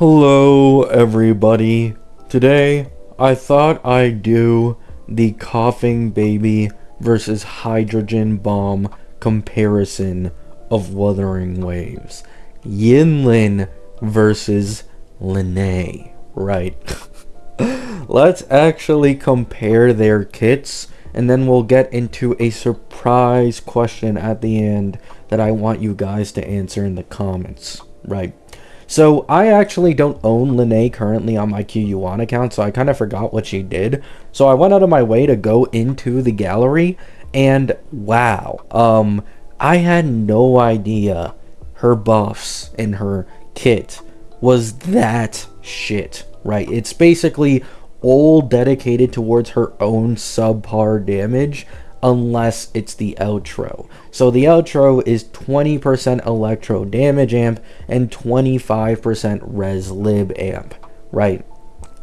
Hello everybody. Today I thought I'd do the coughing baby versus hydrogen bomb comparison of Wuthering Waves. Yinlin versus Lynae, right? Let's actually compare their kits and then we'll get into a surprise question at the end that I want you guys to answer in the comments, right? So I actually don't own Lynae currently on my QU1 account, so I kind of forgot what she did. So I went out of my way to go into the gallery, and wow, I had no idea her buffs in her kit was that shit, right? It's basically all dedicated towards her own subpar damage, unless it's the outro. So the outro is 20% electro damage amp and 25% res lib amp, right?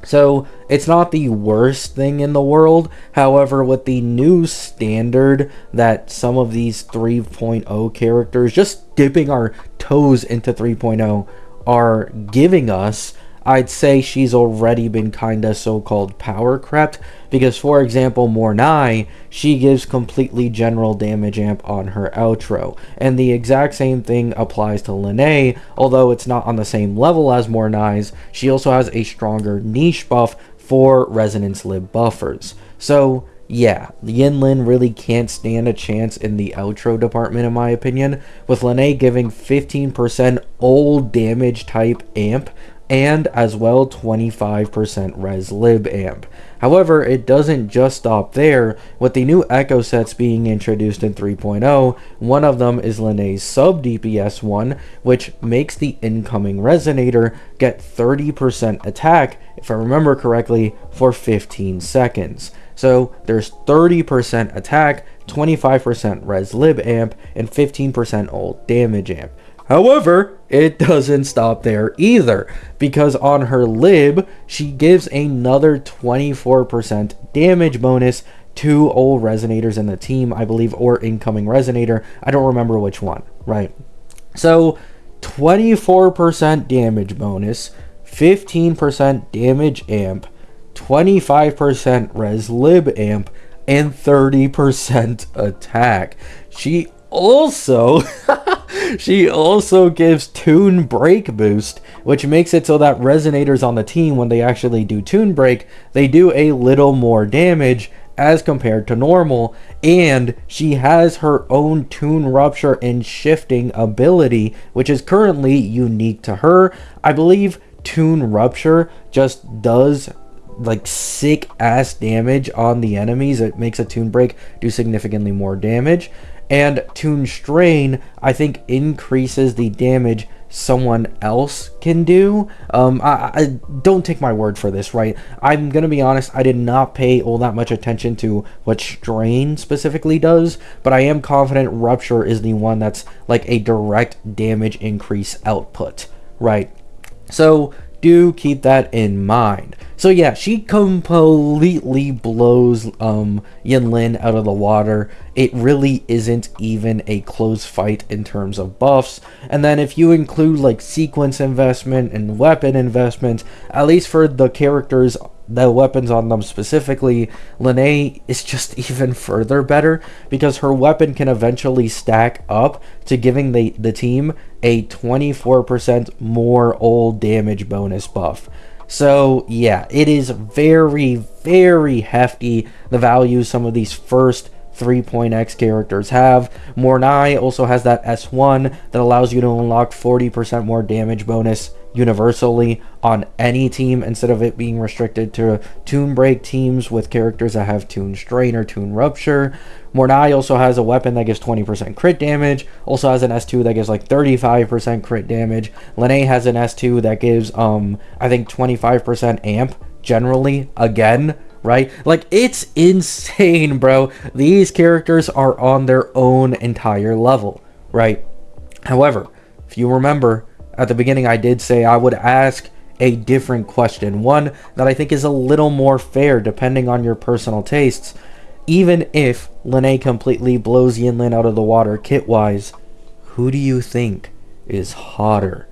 So it's not the worst thing in the world. However, with the new standard that some of these 3.0 characters, just dipping our toes into 3.0, are giving us, I'd say she's already been kinda so-called power crept, because for example Lynae, she gives completely general damage amp on her outro, and the exact same thing applies to Lynae, although it's not on the same level as Lynae's. She also has a stronger niche buff for resonance lib buffers. So yeah, Yinlin really can't stand a chance in the outro department in my opinion, with Lynae giving 15% old damage type amp and as well 25% res lib amp. However, it doesn't just stop there. With the new echo sets being introduced in 3.0, one of them is Lynae's sub DPS one, which makes the incoming resonator get 30% attack, if I remember correctly, for 15 seconds. So there's 30% attack, 25% res lib amp, and 15% ult damage amp. However, it doesn't stop there either, because on her lib, she gives another 24% damage bonus to all resonators in the team, I believe, or incoming resonator. I don't remember which one, right? So 24% damage bonus, 15% damage amp, 25% res lib amp, and 30% attack. She also gives tune break boost, which makes it so that resonators on the team, when they actually do tune break, they do a little more damage as compared to normal, and she has her own tune rupture and shifting ability, which is currently unique to her. I believe tune rupture just does like sick ass damage on the enemies. It makes a tune break do significantly more damage, and tune strain I think increases the damage someone else can do. I don't take my word for this, right? I'm gonna be honest, I did not pay all that much attention to what strain specifically does, but I am confident rupture is the one that's like a direct damage increase output, right? So do keep that in mind. So yeah, she completely blows Yinlin out of the water. It really isn't even a close fight in terms of buffs. And then if you include like sequence investment and weapon investment, at least for the characters, the weapons on them specifically, Lynae is just even further better, because her weapon can eventually stack up to giving the team a 24% more old damage bonus buff. So yeah, it is very, very hefty, the value some of these first 3.x characters have. Lynae also has that S1 that allows you to unlock 40% more damage bonus universally on any team, instead of it being restricted to tune break teams with characters that have tune strain or tune rupture. Lynae also has a weapon that gives 20% crit damage, also has an S2 that gives like 35% crit damage. Lynae has an S2 that gives I think 25% amp generally, again, right? Like, it's insane, bro. These characters are on their own entire level, right? However, if you remember at the beginning, I did say I would ask a different question, one that I think is a little more fair depending on your personal tastes. Even if Lynae completely blows Yinlin out of the water kit-wise, who do you think is hotter?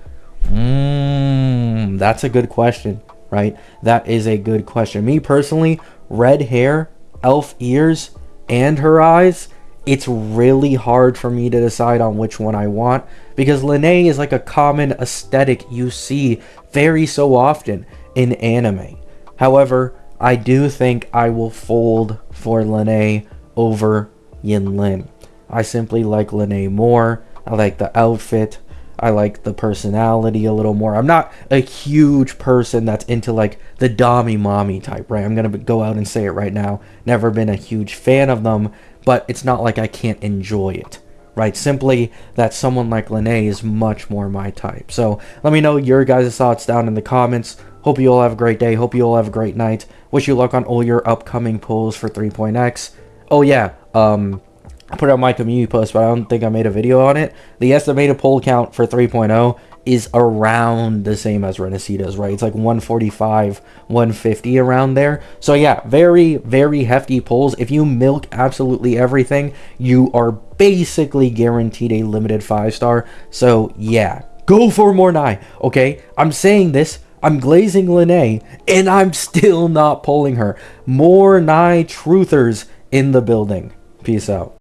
That's a good question, right? That is a good question. Me personally, red hair, elf ears, and her eyes, it's really hard for me to decide on which one I want because Lynae is like a common aesthetic you see very so often in anime. However, I do think I will fold for Lynae over Yinlin. I simply like Lynae more. I like the outfit. I like the personality a little more. I'm not a huge person that's into like the Dommy Mommy type, right? I'm going to go out and say it right now. Never been a huge fan of them, but it's not like I can't enjoy it, right? Simply that someone like Lynae is much more my type. So let me know your guys' thoughts down in the comments. Hope you all have a great day. Hope you all have a great night. Wish you luck on all your upcoming polls for 3.x. Oh yeah, I put it on my community post, but I don't think I made a video on it. The estimated poll count for 3.0 is around the same as Renacido's, right? It's like 145, 150 around there. So yeah, very, very hefty polls. If you milk absolutely everything, you are basically guaranteed a limited 5-star. So yeah, go for Mornai, okay? I'm saying this. I'm glazing Lynae, and I'm still not polling her. More Nye truthers in the building. Peace out.